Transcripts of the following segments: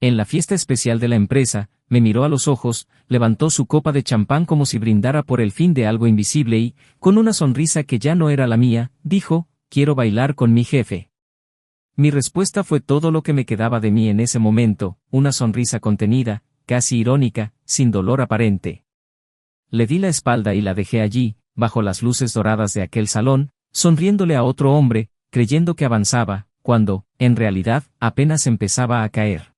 En la fiesta especial de la empresa, me miró a los ojos, levantó su copa de champán como si brindara por el fin de algo invisible y, con una sonrisa que ya no era la mía, dijo, «Quiero bailar con mi jefe». Mi respuesta fue todo lo que me quedaba de mí en ese momento, una sonrisa contenida, casi irónica, sin dolor aparente. Le di la espalda y la dejé allí, bajo las luces doradas de aquel salón, sonriéndole a otro hombre, creyendo que avanzaba, cuando, en realidad, apenas empezaba a caer.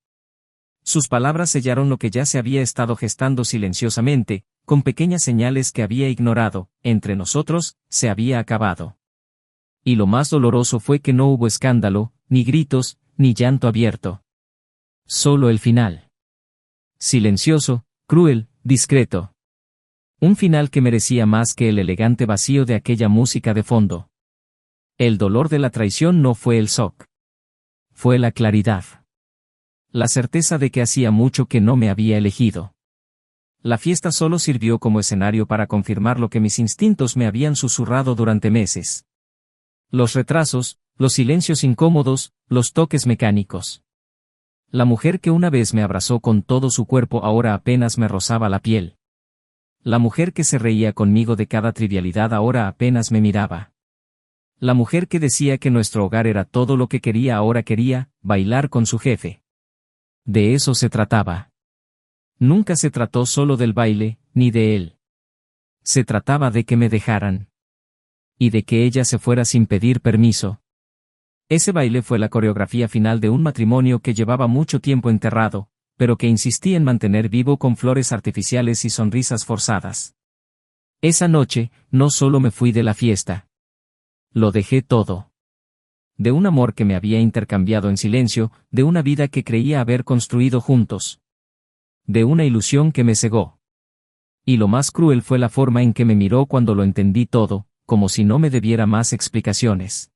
Sus palabras sellaron lo que ya se había estado gestando silenciosamente, con pequeñas señales que había ignorado, entre nosotros, se había acabado. Y lo más doloroso fue que no hubo escándalo, ni gritos, ni llanto abierto. Solo el final. Silencioso, cruel, discreto. Un final que merecía más que el elegante vacío de aquella música de fondo. El dolor de la traición no fue el shock. Fue la claridad. La certeza de que hacía mucho que no me había elegido. La fiesta solo sirvió como escenario para confirmar lo que mis instintos me habían susurrado durante meses. Los retrasos, los silencios incómodos, los toques mecánicos. La mujer que una vez me abrazó con todo su cuerpo ahora apenas me rozaba la piel. La mujer que se reía conmigo de cada trivialidad ahora apenas me miraba. La mujer que decía que nuestro hogar era todo lo que quería ahora quería, bailar con su jefe. De eso se trataba. Nunca se trató solo del baile, ni de él. Se trataba de que me dejaran. Y de que ella se fuera sin pedir permiso. Ese baile fue la coreografía final de un matrimonio que llevaba mucho tiempo enterrado, pero que insistí en mantener vivo con flores artificiales y sonrisas forzadas. Esa noche, no solo me fui de la fiesta. Lo dejé todo. De un amor que me había intercambiado en silencio, de una vida que creía haber construido juntos. De una ilusión que me cegó. Y lo más cruel fue la forma en que me miró cuando lo entendí todo, como si no me debiera más explicaciones.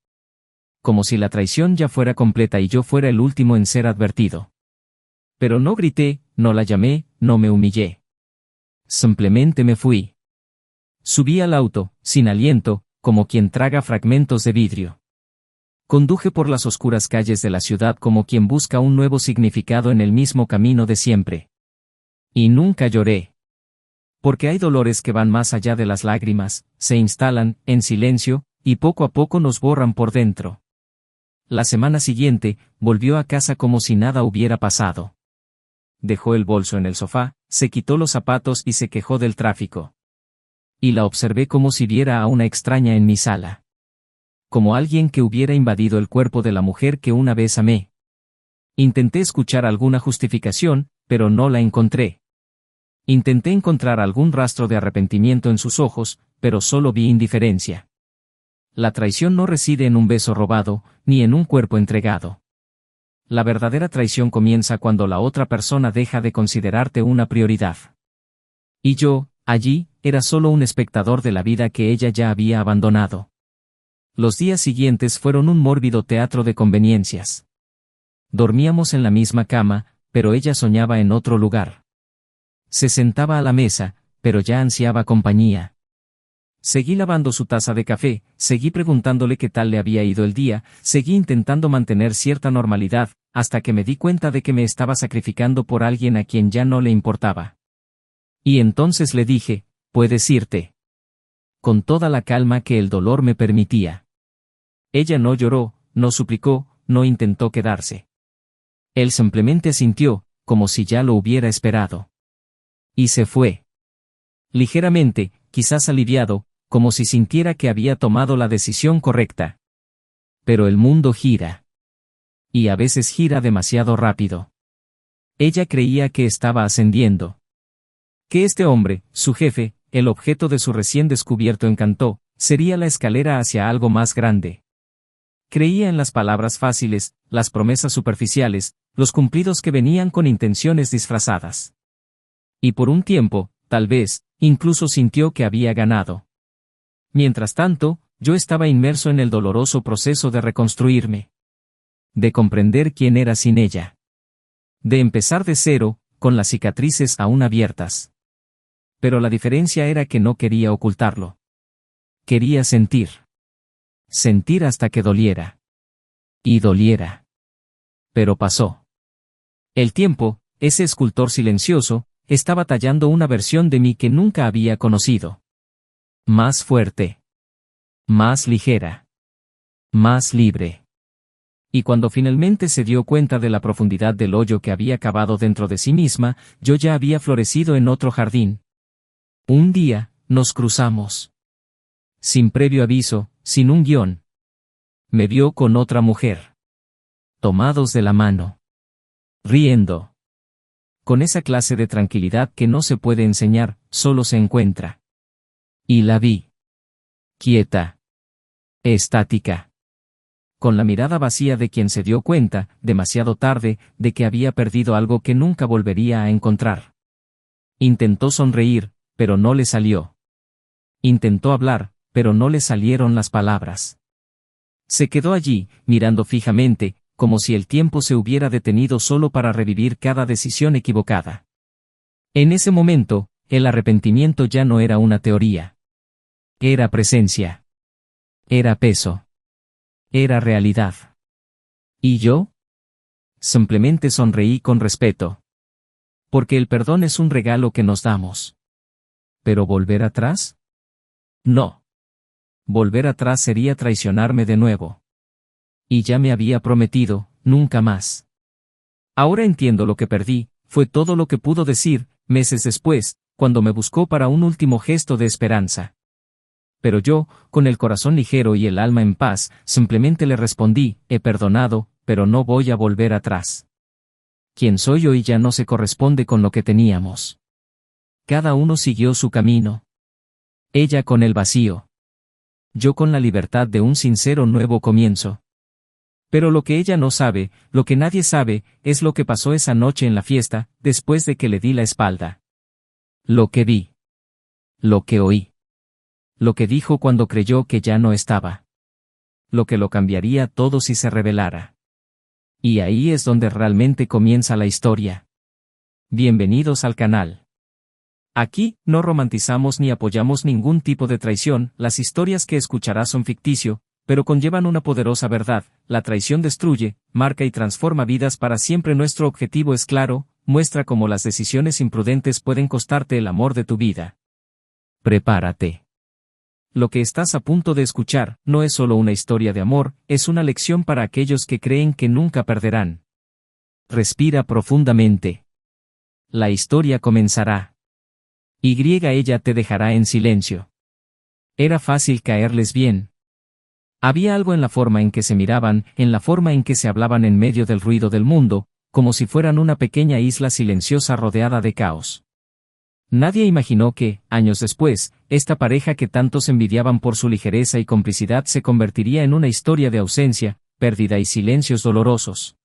Como si la traición ya fuera completa y yo fuera el último en ser advertido. Pero no grité, no la llamé, no me humillé. Simplemente me fui. Subí al auto, sin aliento, como quien traga fragmentos de vidrio. Conduje por las oscuras calles de la ciudad como quien busca un nuevo significado en el mismo camino de siempre. Y nunca lloré. Porque hay dolores que van más allá de las lágrimas, se instalan, en silencio, y poco a poco nos borran por dentro. La semana siguiente, volvió a casa como si nada hubiera pasado. Dejó el bolso en el sofá, se quitó los zapatos y se quejó del tráfico. Y la observé como si viera a una extraña en mi sala. Como alguien que hubiera invadido el cuerpo de la mujer que una vez amé. Intenté escuchar alguna justificación, pero no la encontré. Intenté encontrar algún rastro de arrepentimiento en sus ojos, pero solo vi indiferencia. La traición no reside en un beso robado, ni en un cuerpo entregado. La verdadera traición comienza cuando la otra persona deja de considerarte una prioridad. Y yo, allí, era solo un espectador de la vida que ella ya había abandonado. Los días siguientes fueron un mórbido teatro de conveniencias. Dormíamos en la misma cama, pero ella soñaba en otro lugar. Se sentaba a la mesa, pero ya ansiaba compañía. Seguí lavando su taza de café, seguí preguntándole qué tal le había ido el día, seguí intentando mantener cierta normalidad, hasta que me di cuenta de que me estaba sacrificando por alguien a quien ya no le importaba. Y entonces le dije, «Puedes irte». Con toda la calma que el dolor me permitía. Ella no lloró, no suplicó, no intentó quedarse. Él simplemente asintió, como si ya lo hubiera esperado. Y se fue. Ligeramente, quizás aliviado, como si sintiera que había tomado la decisión correcta. Pero el mundo gira. Y a veces gira demasiado rápido. Ella creía que estaba ascendiendo. Que este hombre, su jefe, el objeto de su recién descubierto encanto, sería la escalera hacia algo más grande. Creía en las palabras fáciles, las promesas superficiales, los cumplidos que venían con intenciones disfrazadas. Y por un tiempo, tal vez, incluso sintió que había ganado. Mientras tanto, yo estaba inmerso en el doloroso proceso de reconstruirme. De comprender quién era sin ella. De empezar de cero, con las cicatrices aún abiertas. Pero la diferencia era que no quería ocultarlo. Quería sentir. Sentir hasta que doliera. Y doliera. Pero pasó. El tiempo, ese escultor silencioso, estaba tallando una versión de mí que nunca había conocido. Más fuerte. Más ligera. Más libre. Y cuando finalmente se dio cuenta de la profundidad del hoyo que había cavado dentro de sí misma, yo ya había florecido en otro jardín. Un día, nos cruzamos. Sin previo aviso, sin un guión. Me vio con otra mujer. Tomados de la mano. Riendo. Con esa clase de tranquilidad que no se puede enseñar, solo se encuentra. Y la vi. Quieta. Estática. Con la mirada vacía de quien se dio cuenta, demasiado tarde, de que había perdido algo que nunca volvería a encontrar. Intentó sonreír, pero no le salió. Intentó hablar, pero no le salieron las palabras. Se quedó allí, mirando fijamente, como si el tiempo se hubiera detenido solo para revivir cada decisión equivocada. En ese momento, el arrepentimiento ya no era una teoría. Era presencia. Era peso. Era realidad. ¿Y yo? Simplemente sonreí con respeto. Porque el perdón es un regalo que nos damos. ¿Pero volver atrás? No. Volver atrás sería traicionarme de nuevo. Y ya me había prometido, nunca más. Ahora entiendo lo que perdí, fue todo lo que pudo decir, meses después, cuando me buscó para un último gesto de esperanza. Pero yo, con el corazón ligero y el alma en paz, simplemente le respondí, he perdonado, pero no voy a volver atrás. Quien soy hoy ya no se corresponde con lo que teníamos. Cada uno siguió su camino. Ella con el vacío. Yo con la libertad de un sincero nuevo comienzo. Pero lo que ella no sabe, lo que nadie sabe, es lo que pasó esa noche en la fiesta, después de que le di la espalda. Lo que vi. Lo que oí. Lo que dijo cuando creyó que ya no estaba. Lo que lo cambiaría todo si se revelara. Y ahí es donde realmente comienza la historia. Bienvenidos al canal. Aquí, no romantizamos ni apoyamos ningún tipo de traición, las historias que escucharás son ficticio, pero conllevan una poderosa verdad, la traición destruye, marca y transforma vidas para siempre. Nuestro objetivo es claro, muestra cómo las decisiones imprudentes pueden costarte el amor de tu vida. Prepárate. Lo que estás a punto de escuchar, no es solo una historia de amor, es una lección para aquellos que creen que nunca perderán. Respira profundamente. La historia comenzará. Ella te dejará en silencio. Era fácil caerles bien. Había algo en la forma en que se miraban, en la forma en que se hablaban en medio del ruido del mundo, como si fueran una pequeña isla silenciosa rodeada de caos. Nadie imaginó que, años después, esta pareja que tantos envidiaban por su ligereza y complicidad se convertiría en una historia de ausencia, pérdida y silencios dolorosos.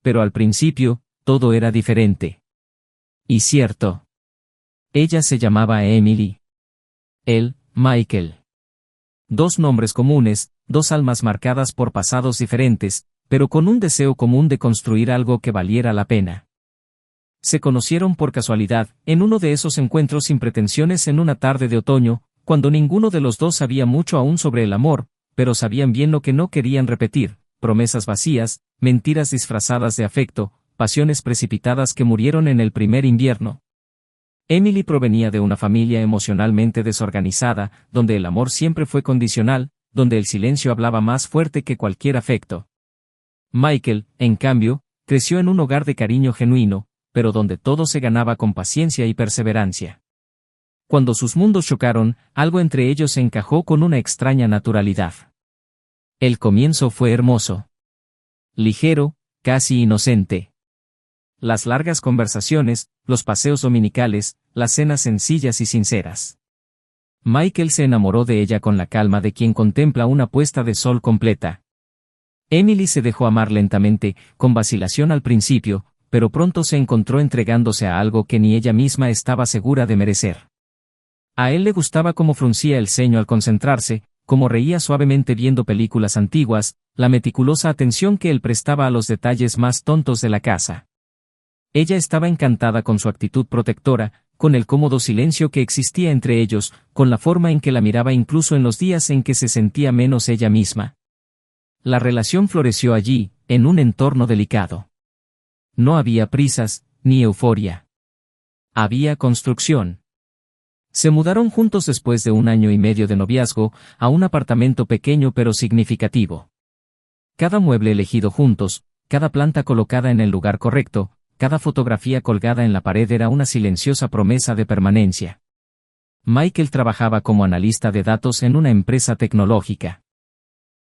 Pero al principio, todo era diferente. Y cierto. Ella se llamaba Emily. Él, Michael. Dos nombres comunes, dos almas marcadas por pasados diferentes, pero con un deseo común de construir algo que valiera la pena. Se conocieron por casualidad, en uno de esos encuentros sin pretensiones en una tarde de otoño, cuando ninguno de los dos sabía mucho aún sobre el amor, pero sabían bien lo que no querían repetir, promesas vacías, mentiras disfrazadas de afecto, pasiones precipitadas que murieron en el primer invierno. Emily provenía de una familia emocionalmente desorganizada, donde el amor siempre fue condicional, donde el silencio hablaba más fuerte que cualquier afecto. Michael, en cambio, creció en un hogar de cariño genuino, pero donde todo se ganaba con paciencia y perseverancia. Cuando sus mundos chocaron, algo entre ellos se encajó con una extraña naturalidad. El comienzo fue hermoso. Ligero, casi inocente. Las largas conversaciones, los paseos dominicales, las cenas sencillas y sinceras. Michael se enamoró de ella con la calma de quien contempla una puesta de sol completa. Emily se dejó amar lentamente, con vacilación al principio, pero pronto se encontró entregándose a algo que ni ella misma estaba segura de merecer. A él le gustaba cómo fruncía el ceño al concentrarse, cómo reía suavemente viendo películas antiguas, la meticulosa atención que él prestaba a los detalles más tontos de la casa. Ella estaba encantada con su actitud protectora, con el cómodo silencio que existía entre ellos, con la forma en que la miraba incluso en los días en que se sentía menos ella misma. La relación floreció allí, en un entorno delicado. No había prisas, ni euforia. Había construcción. Se mudaron juntos después de 1 año y medio de noviazgo, a un apartamento pequeño pero significativo. Cada mueble elegido juntos, cada planta colocada en el lugar correcto, cada fotografía colgada en la pared era una silenciosa promesa de permanencia. Michael trabajaba como analista de datos en una empresa tecnológica.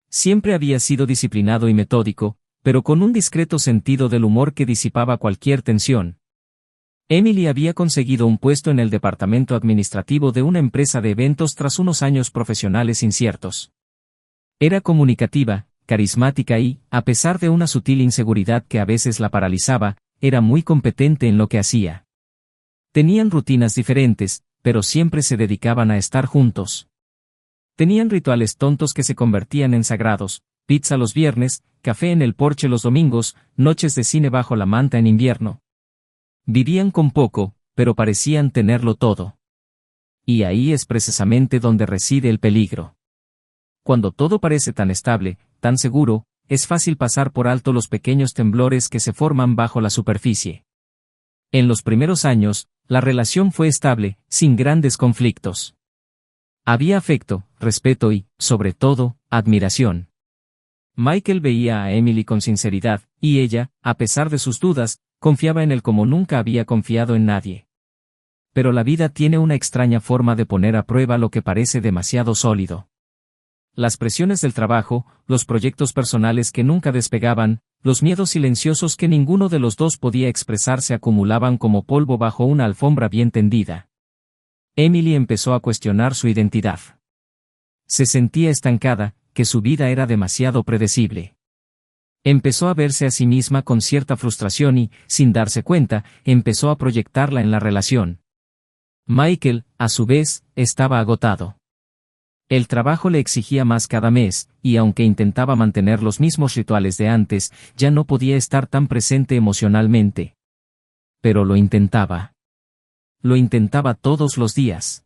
Siempre había sido disciplinado y metódico, pero con un discreto sentido del humor que disipaba cualquier tensión. Emily había conseguido un puesto en el departamento administrativo de una empresa de eventos tras unos años profesionales inciertos. Era comunicativa, carismática y, a pesar de una sutil inseguridad que a veces la paralizaba, era muy competente en lo que hacía. Tenían rutinas diferentes, pero siempre se dedicaban a estar juntos. Tenían rituales tontos que se convertían en sagrados: pizza los viernes, café en el porche los domingos, noches de cine bajo la manta en invierno. Vivían con poco, pero parecían tenerlo todo. Y ahí es precisamente donde reside el peligro. Cuando todo parece tan estable, tan seguro, es fácil pasar por alto los pequeños temblores que se forman bajo la superficie. En los primeros años, la relación fue estable, sin grandes conflictos. Había afecto, respeto y, sobre todo, admiración. Michael veía a Emily con sinceridad, y ella, a pesar de sus dudas, confiaba en él como nunca había confiado en nadie. Pero la vida tiene una extraña forma de poner a prueba lo que parece demasiado sólido. Las presiones del trabajo, los proyectos personales que nunca despegaban, los miedos silenciosos que ninguno de los dos podía expresar se acumulaban como polvo bajo una alfombra bien tendida. Emily empezó a cuestionar su identidad. Se sentía estancada, que su vida era demasiado predecible. Empezó a verse a sí misma con cierta frustración y, sin darse cuenta, empezó a proyectarla en la relación. Michael, a su vez, estaba agotado. El trabajo le exigía más cada mes, y aunque intentaba mantener los mismos rituales de antes, ya no podía estar tan presente emocionalmente. Pero lo intentaba. Lo intentaba todos los días.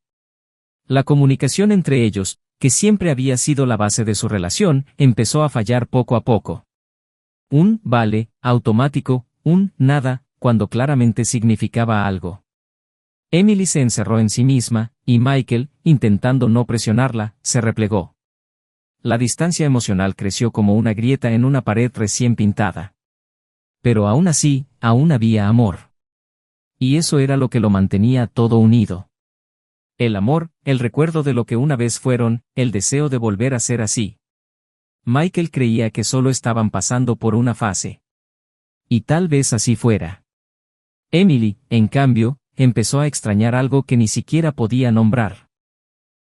La comunicación entre ellos, que siempre había sido la base de su relación, empezó a fallar poco a poco. Un vale, automático, un nada, cuando claramente significaba algo. Emily se encerró en sí misma, y Michael, intentando no presionarla, se replegó. La distancia emocional creció como una grieta en una pared recién pintada. Pero aún así, aún había amor. Y eso era lo que lo mantenía todo unido. El amor, el recuerdo de lo que una vez fueron, el deseo de volver a ser así. Michael creía que solo estaban pasando por una fase. Y tal vez así fuera. Emily, en cambio, empezó a extrañar algo que ni siquiera podía nombrar.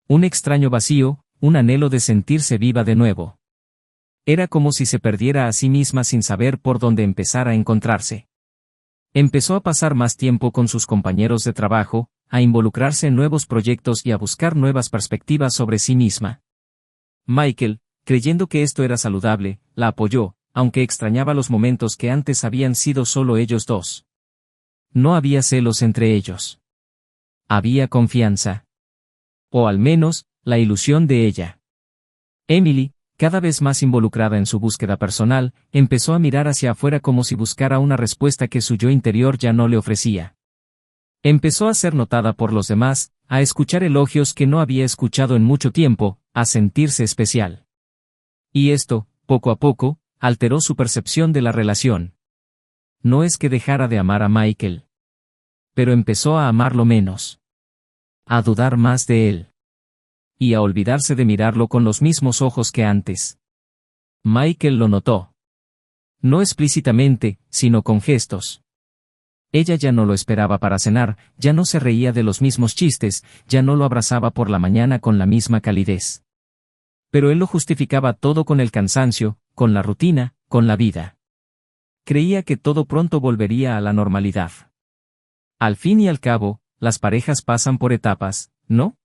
Un extraño vacío, un anhelo de sentirse viva de nuevo. Era como si se perdiera a sí misma sin saber por dónde empezar a encontrarse. Empezó a pasar más tiempo con sus compañeros de trabajo, a involucrarse en nuevos proyectos y a buscar nuevas perspectivas sobre sí misma. Michael, creyendo que esto era saludable, la apoyó, aunque extrañaba los momentos que antes habían sido solo ellos dos. No había celos entre ellos. Había confianza. O al menos, la ilusión de ella. Emily, cada vez más involucrada en su búsqueda personal, empezó a mirar hacia afuera como si buscara una respuesta que su yo interior ya no le ofrecía. Empezó a ser notada por los demás, a escuchar elogios que no había escuchado en mucho tiempo, a sentirse especial. Y esto, poco a poco, alteró su percepción de la relación. No es que dejara de amar a Michael. Pero empezó a amarlo menos. A dudar más de él. Y a olvidarse de mirarlo con los mismos ojos que antes. Michael lo notó. No explícitamente, sino con gestos. Ella ya no lo esperaba para cenar, ya no se reía de los mismos chistes, ya no lo abrazaba por la mañana con la misma calidez. Pero él lo justificaba todo con el cansancio, con la rutina, con la vida. Creía que todo pronto volvería a la normalidad. Al fin y al cabo, las parejas pasan por etapas, ¿no?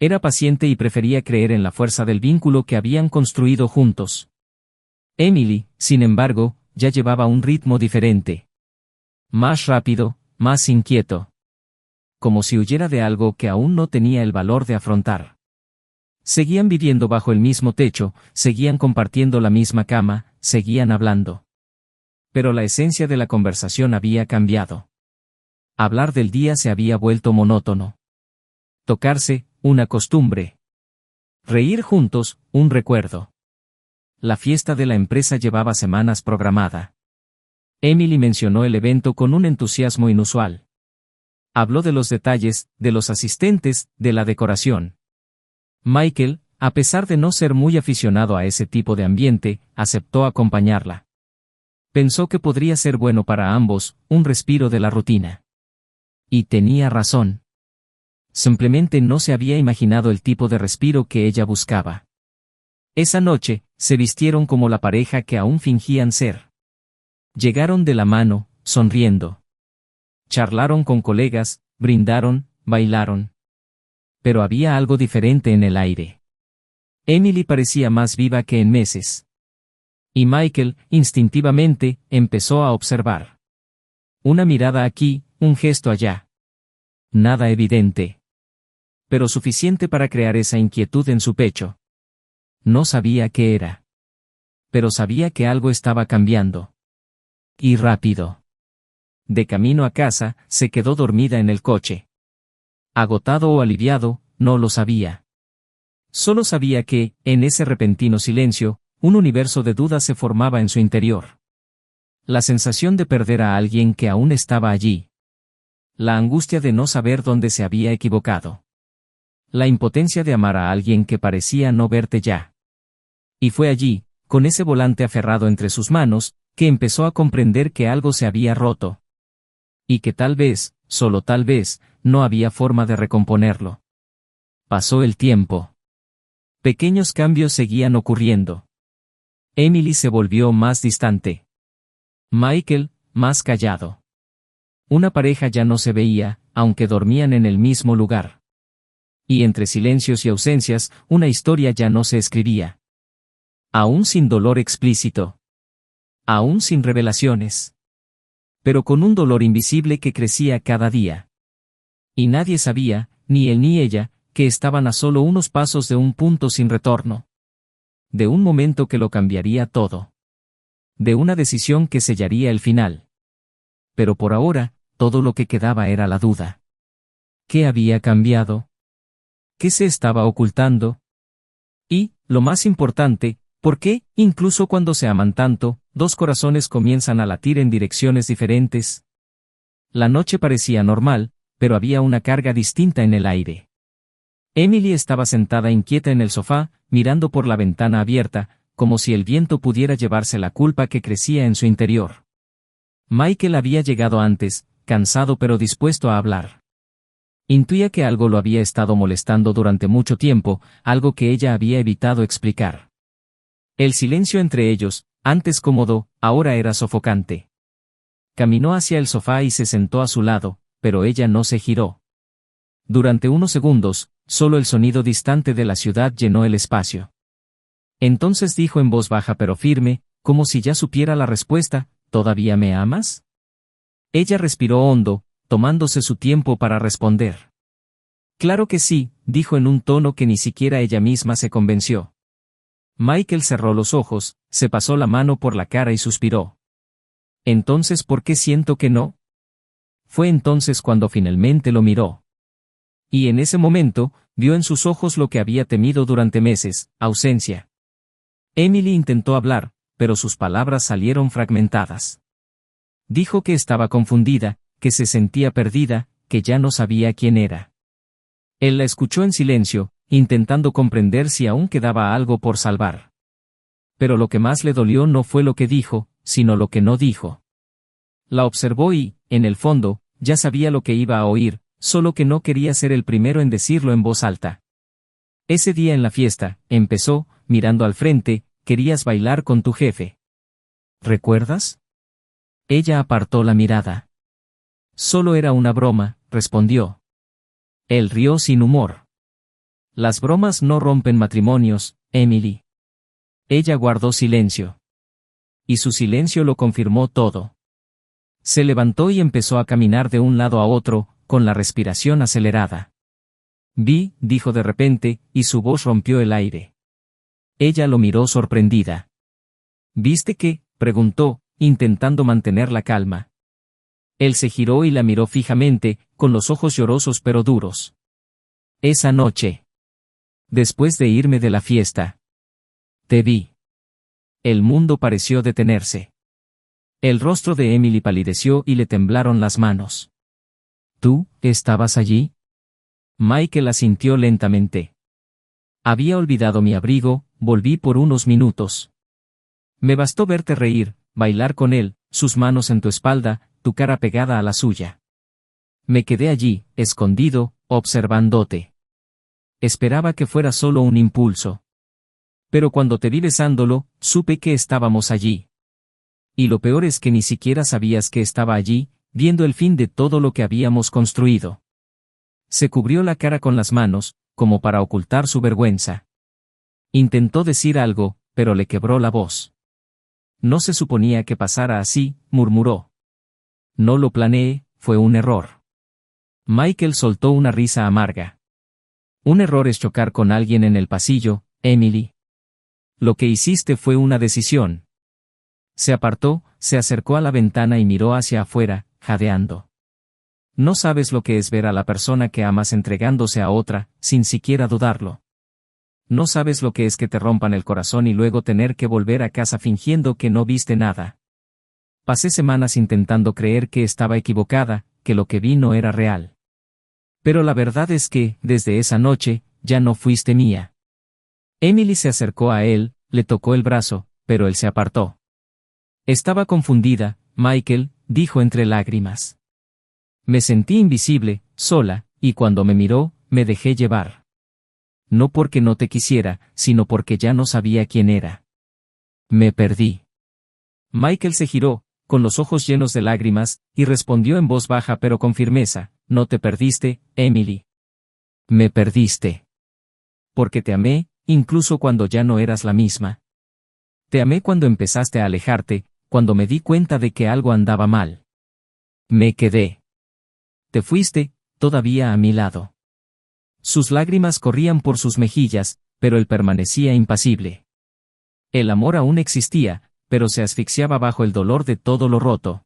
Era paciente y prefería creer en la fuerza del vínculo que habían construido juntos. Emily, sin embargo, ya llevaba un ritmo diferente. Más rápido, más inquieto. Como si huyera de algo que aún no tenía el valor de afrontar. Seguían viviendo bajo el mismo techo, seguían compartiendo la misma cama, seguían hablando. pero la esencia de la conversación había cambiado. Hablar del día se había vuelto monótono. Tocarse, una costumbre. Reír juntos, un recuerdo. La fiesta de la empresa llevaba semanas programada. Emily mencionó el evento con un entusiasmo inusual. Habló de los detalles, de los asistentes, de la decoración. Michael, a pesar de no ser muy aficionado a ese tipo de ambiente, aceptó acompañarla. Pensó que podría ser bueno para ambos, un respiro de la rutina. Y tenía razón. Simplemente no se había imaginado el tipo de respiro que ella buscaba. Esa noche, se vistieron como la pareja que aún fingían ser. Llegaron de la mano, sonriendo. Charlaron con colegas, brindaron, bailaron. Pero había algo diferente en el aire. Emily parecía más viva que en meses. Y Michael, instintivamente, empezó a observar. Una mirada aquí, un gesto allá. Nada evidente. Pero suficiente para crear esa inquietud en su pecho. No sabía qué era. Pero sabía que algo estaba cambiando. Y rápido. De camino a casa, se quedó dormida en el coche. Agotado o aliviado, no lo sabía. Solo sabía que, en ese repentino silencio, un universo de dudas se formaba en su interior. La sensación de perder a alguien que aún estaba allí. La angustia de no saber dónde se había equivocado. La impotencia de amar a alguien que parecía no verte ya. Y fue allí, con ese volante aferrado entre sus manos, que empezó a comprender que algo se había roto. Y que tal vez, solo tal vez, no había forma de recomponerlo. Pasó el tiempo. Pequeños cambios seguían ocurriendo. Emily se volvió más distante. Michael, más callado. Una pareja ya no se veía, aunque dormían en el mismo lugar. Y entre silencios y ausencias, una historia ya no se escribía. Aún sin dolor explícito. Aún sin revelaciones. Pero con un dolor invisible que crecía cada día. Y nadie sabía, ni él ni ella, que estaban a solo unos pasos de un punto sin retorno. De un momento que lo cambiaría todo. De una decisión que sellaría el final. Pero por ahora, todo lo que quedaba era la duda. ¿Qué había cambiado? ¿Qué se estaba ocultando? Y, lo más importante, ¿por qué, incluso cuando se aman tanto, dos corazones comienzan a latir en direcciones diferentes? La noche parecía normal, pero había una carga distinta en el aire. Emily estaba sentada inquieta en el sofá, mirando por la ventana abierta, como si el viento pudiera llevarse la culpa que crecía en su interior. Michael había llegado antes, cansado pero dispuesto a hablar. Intuía que algo lo había estado molestando durante mucho tiempo, algo que ella había evitado explicar. El silencio entre ellos, antes cómodo, ahora era sofocante. Caminó hacia el sofá y se sentó a su lado, pero ella no se giró. Durante unos segundos, solo el sonido distante de la ciudad llenó el espacio. Entonces dijo en voz baja pero firme, como si ya supiera la respuesta, ¿todavía me amas? Ella respiró hondo, tomándose su tiempo para responder. Claro que sí, dijo en un tono que ni siquiera ella misma se convenció. Michael cerró los ojos, se pasó la mano por la cara y suspiró. Entonces, ¿por qué siento que no? Fue entonces cuando finalmente lo miró. Y en ese momento, vio en sus ojos lo que había temido durante meses, ausencia. Emily intentó hablar, pero sus palabras salieron fragmentadas. Dijo que estaba confundida, que se sentía perdida, que ya no sabía quién era. Él la escuchó en silencio, intentando comprender si aún quedaba algo por salvar. Pero lo que más le dolió no fue lo que dijo, sino lo que no dijo. La observó y, en el fondo, ya sabía lo que iba a oír, solo que no quería ser el primero en decirlo en voz alta. Ese día en la fiesta, empezó, mirando al frente, querías bailar con tu jefe. ¿Recuerdas? Ella apartó la mirada. Solo era una broma, respondió. Él rió sin humor. Las bromas no rompen matrimonios, Emily. Ella guardó silencio. Y su silencio lo confirmó todo. Se levantó y empezó a caminar de un lado a otro, con la respiración acelerada. Dijo de repente, y su voz rompió el aire. Ella lo miró sorprendida. ¿Viste qué? Preguntó, intentando mantener la calma. Él se giró y la miró fijamente, con los ojos llorosos pero duros. Esa noche, después de irme de la fiesta, te vi. El mundo pareció detenerse. El rostro de Emily palideció y le temblaron las manos. ¿Tú, estabas allí? Michael asintió lentamente. Había olvidado mi abrigo, volví por unos minutos. Me bastó verte reír, bailar con él, sus manos en tu espalda, tu cara pegada a la suya. Me quedé allí, escondido, observándote. Esperaba que fuera solo un impulso. Pero cuando te vi besándolo, supe que estábamos allí. Y lo peor es que ni siquiera sabías que estaba allí, viendo el fin de todo lo que habíamos construido. Se cubrió la cara con las manos, como para ocultar su vergüenza. Intentó decir algo, pero le quebró la voz. No se suponía que pasara así, murmuró. No lo planeé, fue un error. Michael soltó una risa amarga. Un error es chocar con alguien en el pasillo, Emily. Lo que hiciste fue una decisión. Se apartó, se acercó a la ventana y miró hacia afuera, jadeando. No sabes lo que es ver a la persona que amas entregándose a otra, sin siquiera dudarlo. No sabes lo que es que te rompan el corazón y luego tener que volver a casa fingiendo que no viste nada. Pasé semanas intentando creer que estaba equivocada, que lo que vi no era real. Pero la verdad es que, desde esa noche, ya no fuiste mía. Emily se acercó a él, le tocó el brazo, pero él se apartó. Estaba confundida, Michael, dijo entre lágrimas. Me sentí invisible, sola, y cuando me miró, me dejé llevar. No porque no te quisiera, sino porque ya no sabía quién era. Me perdí. Michael se giró, con los ojos llenos de lágrimas, y respondió en voz baja pero con firmeza, no te perdiste, Emily. Me perdiste. Porque te amé, incluso cuando ya no eras la misma. Te amé cuando empezaste a alejarte, cuando me di cuenta de que algo andaba mal. Me quedé. Te fuiste, todavía a mi lado. Sus lágrimas corrían por sus mejillas, pero él permanecía impasible. El amor aún existía, pero se asfixiaba bajo el dolor de todo lo roto.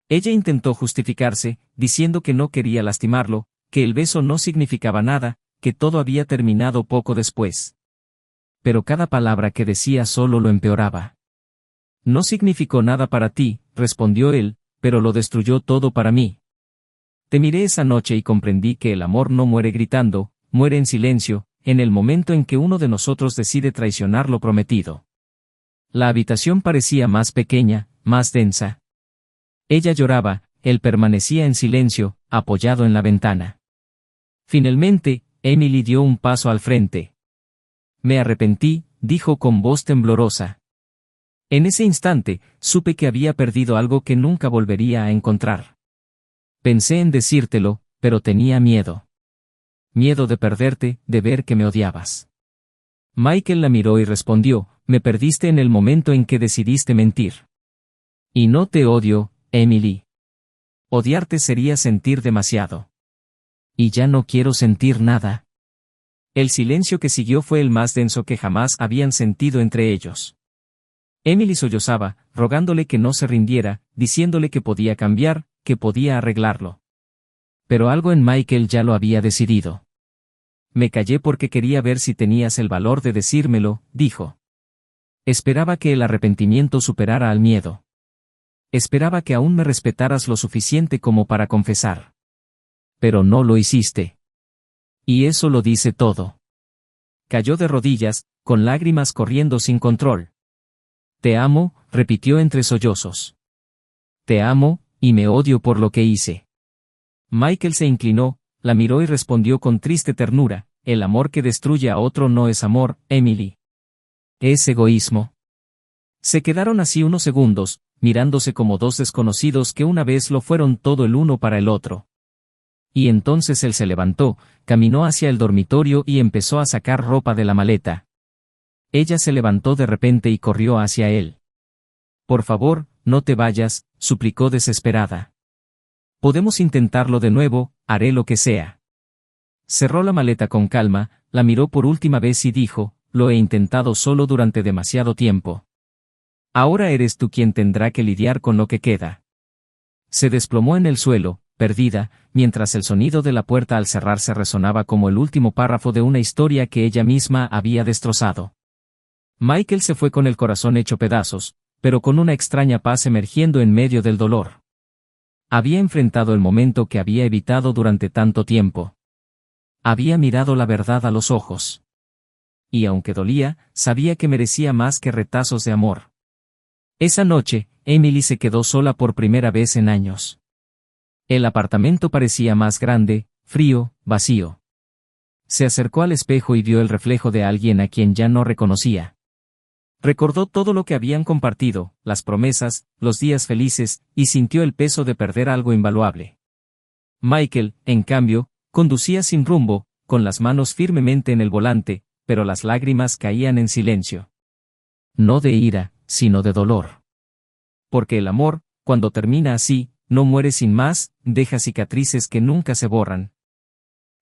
Ella intentó justificarse, diciendo que no quería lastimarlo, que el beso no significaba nada, que todo había terminado poco después. Pero cada palabra que decía solo lo empeoraba. No significó nada para ti, respondió él, pero lo destruyó todo para mí. Te miré esa noche y comprendí que el amor no muere gritando, muere en silencio, en el momento en que uno de nosotros decide traicionar lo prometido. La habitación parecía más pequeña, más densa. Ella lloraba, él permanecía en silencio, apoyado en la ventana. Finalmente, Emily dio un paso al frente. Me arrepentí, dijo con voz temblorosa. En ese instante, supe que había perdido algo que nunca volvería a encontrar. Pensé en decírtelo, pero tenía miedo. Miedo de perderte, de ver que me odiabas. Michael la miró y respondió, me perdiste en el momento en que decidiste mentir. Y no te odio, Emily. Odiarte sería sentir demasiado. Y ya no quiero sentir nada. El silencio que siguió fue el más denso que jamás habían sentido entre ellos. Emily sollozaba, rogándole que no se rindiera, diciéndole que podía cambiar, que podía arreglarlo. Pero algo en Michael ya lo había decidido. Me callé porque quería ver si tenías el valor de decírmelo, dijo. Esperaba que el arrepentimiento superara al miedo. Esperaba que aún me respetaras lo suficiente como para confesar. Pero no lo hiciste. Y eso lo dice todo. Cayó de rodillas, con lágrimas corriendo sin control. Te amo, repitió entre sollozos. Te amo, y me odio por lo que hice. Michael se inclinó, la miró y respondió con triste ternura, el amor que destruye a otro no es amor, Emily. Es egoísmo. Se quedaron así unos segundos, mirándose como dos desconocidos que una vez lo fueron todo el uno para el otro. Y entonces él se levantó, caminó hacia el dormitorio y empezó a sacar ropa de la maleta. Ella se levantó de repente y corrió hacia él. Por favor, no te vayas, suplicó desesperada. Podemos intentarlo de nuevo, haré lo que sea. Cerró la maleta con calma, la miró por última vez y dijo, lo he intentado solo durante demasiado tiempo. Ahora eres tú quien tendrá que lidiar con lo que queda. Se desplomó en el suelo, perdida, mientras el sonido de la puerta al cerrarse resonaba como el último párrafo de una historia que ella misma había destrozado. Michael se fue con el corazón hecho pedazos, pero con una extraña paz emergiendo en medio del dolor. Había enfrentado el momento que había evitado durante tanto tiempo. Había mirado la verdad a los ojos. Y aunque dolía, sabía que merecía más que retazos de amor. Esa noche, Emily se quedó sola por primera vez en años. El apartamento parecía más grande, frío, vacío. Se acercó al espejo y vio el reflejo de alguien a quien ya no reconocía. Recordó todo lo que habían compartido, las promesas, los días felices, y sintió el peso de perder algo invaluable. Michael, en cambio, conducía sin rumbo, con las manos firmemente en el volante, pero las lágrimas caían en silencio. No de ira, sino de dolor. Porque el amor, cuando termina así, no muere sin más, deja cicatrices que nunca se borran.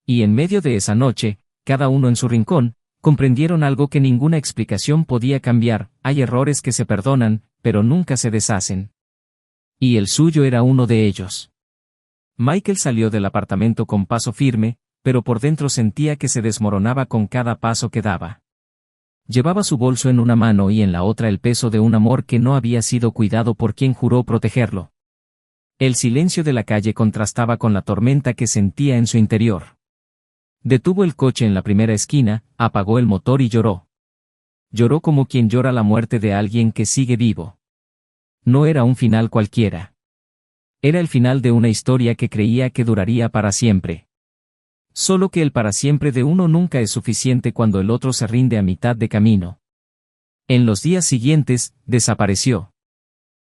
Y en medio de esa noche, cada uno en su rincón, comprendieron algo que ninguna explicación podía cambiar: hay errores que se perdonan, pero nunca se deshacen. Y el suyo era uno de ellos. Michael salió del apartamento con paso firme, pero por dentro sentía que se desmoronaba con cada paso que daba. Llevaba su bolso en una mano y en la otra el peso de un amor que no había sido cuidado por quien juró protegerlo. El silencio de la calle contrastaba con la tormenta que sentía en su interior. Detuvo el coche en la primera esquina, apagó el motor y lloró. Lloró como quien llora la muerte de alguien que sigue vivo. No era un final cualquiera. Era el final de una historia que creía que duraría para siempre. Solo que el para siempre de uno nunca es suficiente cuando el otro se rinde a mitad de camino. En los días siguientes, desapareció.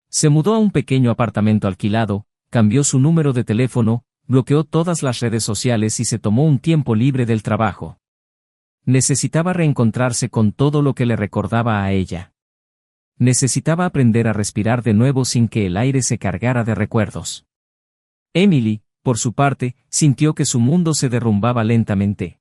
Se mudó a un pequeño apartamento alquilado, cambió su número de teléfono, bloqueó todas las redes sociales y se tomó un tiempo libre del trabajo. Necesitaba reencontrarse con todo lo que le recordaba a ella. Necesitaba aprender a respirar de nuevo sin que el aire se cargara de recuerdos. Emily, por su parte, sintió que su mundo se derrumbaba lentamente.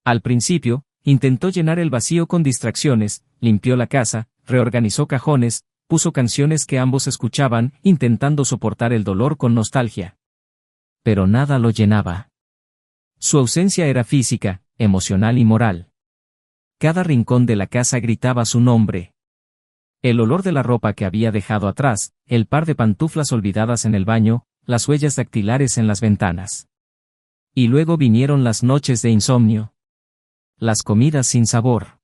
Al principio, intentó llenar el vacío con distracciones, limpió la casa, reorganizó cajones, puso canciones que ambos escuchaban, intentando soportar el dolor con nostalgia. Pero nada lo llenaba. Su ausencia era física, emocional y moral. Cada rincón de la casa gritaba su nombre. El olor de la ropa que había dejado atrás, el par de pantuflas olvidadas en el baño, las huellas dactilares en las ventanas. Y luego vinieron las noches de insomnio. Las comidas sin sabor.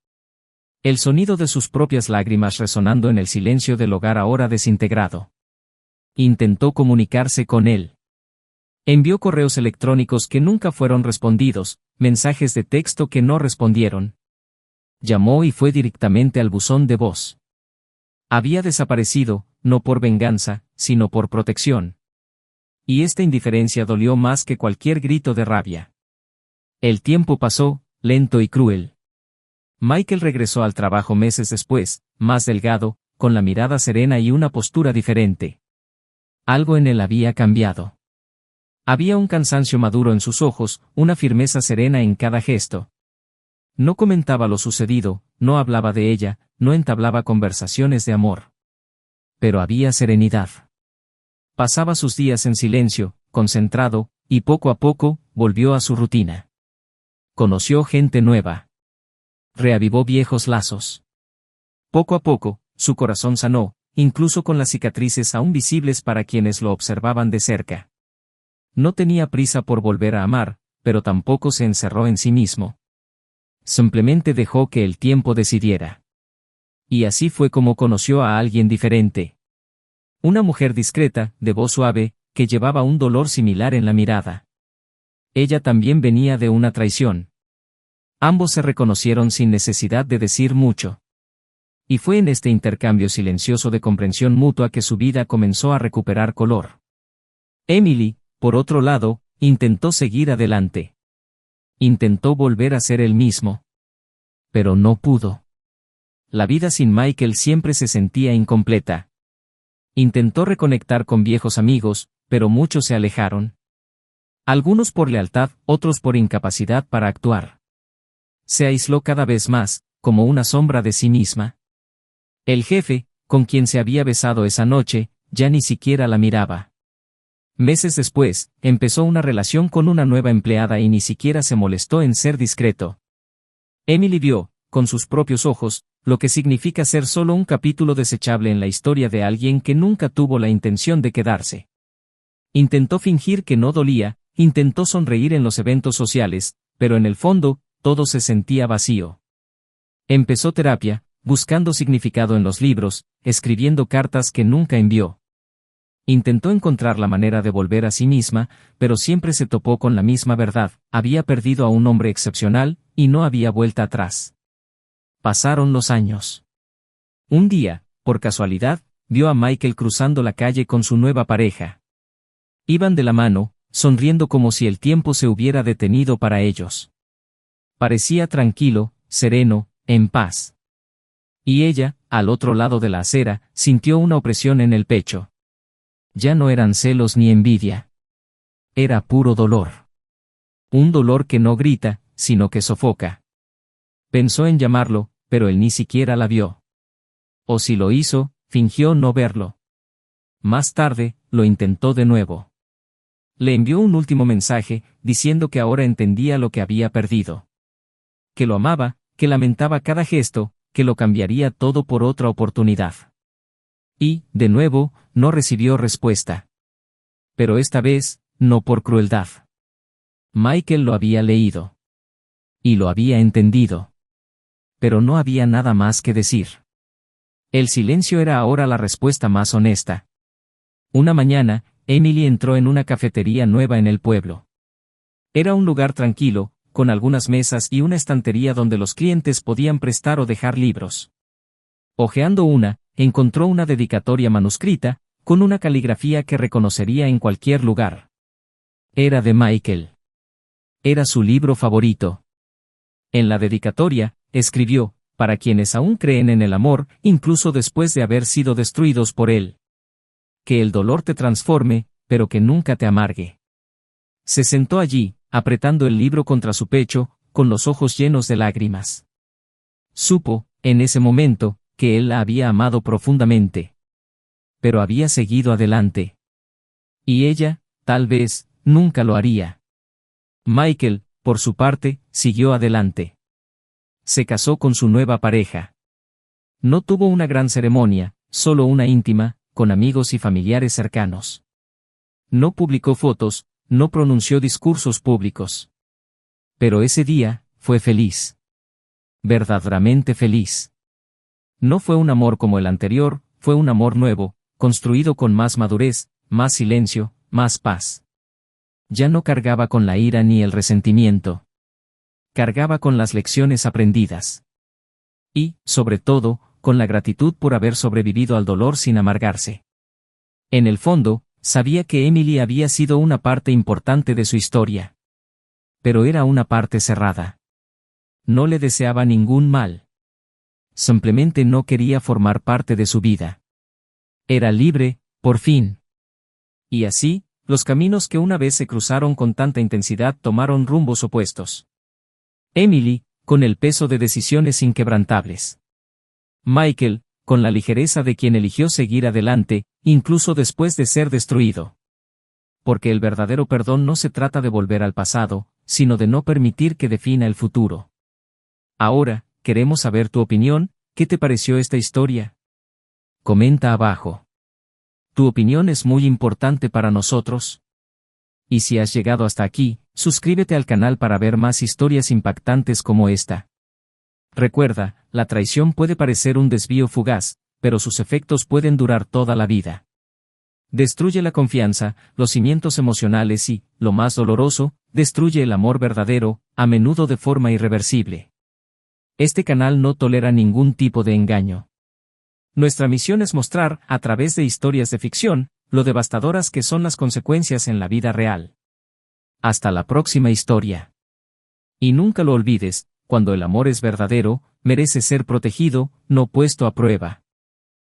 El sonido de sus propias lágrimas resonando en el silencio del hogar ahora desintegrado. Intentó comunicarse con él. Envió correos electrónicos que nunca fueron respondidos, mensajes de texto que no respondieron. Llamó y fue directamente al buzón de voz. Había desaparecido, no por venganza, sino por protección. Y esta indiferencia dolió más que cualquier grito de rabia. El tiempo pasó, lento y cruel. Michael regresó al trabajo meses después, más delgado, con la mirada serena y una postura diferente. Algo en él había cambiado. Había un cansancio maduro en sus ojos, una firmeza serena en cada gesto. No comentaba lo sucedido, no hablaba de ella, no entablaba conversaciones de amor. Pero había serenidad. Pasaba sus días en silencio, concentrado, y poco a poco, volvió a su rutina. Conoció gente nueva. Reavivó viejos lazos. Poco a poco, su corazón sanó, incluso con las cicatrices aún visibles para quienes lo observaban de cerca. No tenía prisa por volver a amar, pero tampoco se encerró en sí mismo. Simplemente dejó que el tiempo decidiera. Y así fue como conoció a alguien diferente. Una mujer discreta, de voz suave, que llevaba un dolor similar en la mirada. Ella también venía de una traición. Ambos se reconocieron sin necesidad de decir mucho. Y fue en este intercambio silencioso de comprensión mutua que su vida comenzó a recuperar color. Emily, por otro lado, intentó seguir adelante. Intentó volver a ser él mismo. Pero no pudo. La vida sin Michael siempre se sentía incompleta. Intentó reconectar con viejos amigos, pero muchos se alejaron. Algunos por lealtad, otros por incapacidad para actuar. Se aisló cada vez más, como una sombra de sí misma. El jefe, con quien se había besado esa noche, ya ni siquiera la miraba. Meses después, empezó una relación con una nueva empleada y ni siquiera se molestó en ser discreto. Emily vio, con sus propios ojos, lo que significa ser solo un capítulo desechable en la historia de alguien que nunca tuvo la intención de quedarse. Intentó fingir que no dolía, intentó sonreír en los eventos sociales, pero en el fondo, todo se sentía vacío. Empezó terapia, buscando significado en los libros, escribiendo cartas que nunca envió. Intentó encontrar la manera de volver a sí misma, pero siempre se topó con la misma verdad: había perdido a un hombre excepcional, y no había vuelta atrás. Pasaron los años. Un día, por casualidad, vio a Michael cruzando la calle con su nueva pareja. Iban de la mano, sonriendo como si el tiempo se hubiera detenido para ellos. Parecía tranquilo, sereno, en paz. Y ella, al otro lado de la acera, sintió una opresión en el pecho. Ya no eran celos ni envidia. Era puro dolor. Un dolor que no grita, sino que sofoca. Pensó en llamarlo, pero él ni siquiera la vio. O si lo hizo, fingió no verlo. Más tarde, lo intentó de nuevo. Le envió un último mensaje, diciendo que ahora entendía lo que había perdido. Que lo amaba, que lamentaba cada gesto, que lo cambiaría todo por otra oportunidad. Y, de nuevo, no recibió respuesta. Pero esta vez, no por crueldad. Michael lo había leído. Y lo había entendido. Pero no había nada más que decir. El silencio era ahora la respuesta más honesta. Una mañana, Emily entró en una cafetería nueva en el pueblo. Era un lugar tranquilo, con algunas mesas y una estantería donde los clientes podían prestar o dejar libros. Hojeando una, encontró una dedicatoria manuscrita, con una caligrafía que reconocería en cualquier lugar. Era de Michael. Era su libro favorito. En la dedicatoria, escribió: para quienes aún creen en el amor, incluso después de haber sido destruidos por él. Que el dolor te transforme, pero que nunca te amargue. Se sentó allí, apretando el libro contra su pecho, con los ojos llenos de lágrimas. Supo, en ese momento, que él la había amado profundamente. Pero había seguido adelante. Y ella, tal vez, nunca lo haría. Michael, por su parte, siguió adelante. Se casó con su nueva pareja. No tuvo una gran ceremonia, solo una íntima, con amigos y familiares cercanos. No publicó fotos, no pronunció discursos públicos. Pero ese día, fue feliz. Verdaderamente feliz. No fue un amor como el anterior, fue un amor nuevo, construido con más madurez, más silencio, más paz. Ya no cargaba con la ira ni el resentimiento. Cargaba con las lecciones aprendidas. Y, sobre todo, con la gratitud por haber sobrevivido al dolor sin amargarse. En el fondo, sabía que Emily había sido una parte importante de su historia. Pero era una parte cerrada. No le deseaba ningún mal. Simplemente no quería formar parte de su vida. Era libre, por fin. Y así, los caminos que una vez se cruzaron con tanta intensidad tomaron rumbos opuestos. Emily, con el peso de decisiones inquebrantables. Michael, con la ligereza de quien eligió seguir adelante, incluso después de ser destruido. Porque el verdadero perdón no se trata de volver al pasado, sino de no permitir que defina el futuro. Ahora, queremos saber tu opinión. ¿Qué te pareció esta historia? Comenta abajo. Tu opinión es muy importante para nosotros. Y si has llegado hasta aquí, suscríbete al canal para ver más historias impactantes como esta. Recuerda, la traición puede parecer un desvío fugaz, pero sus efectos pueden durar toda la vida. Destruye la confianza, los cimientos emocionales y, lo más doloroso, destruye el amor verdadero, a menudo de forma irreversible. Este canal no tolera ningún tipo de engaño. Nuestra misión es mostrar, a través de historias de ficción, lo devastadoras que son las consecuencias en la vida real. Hasta la próxima historia. Y nunca lo olvides, cuando el amor es verdadero, merece ser protegido, no puesto a prueba.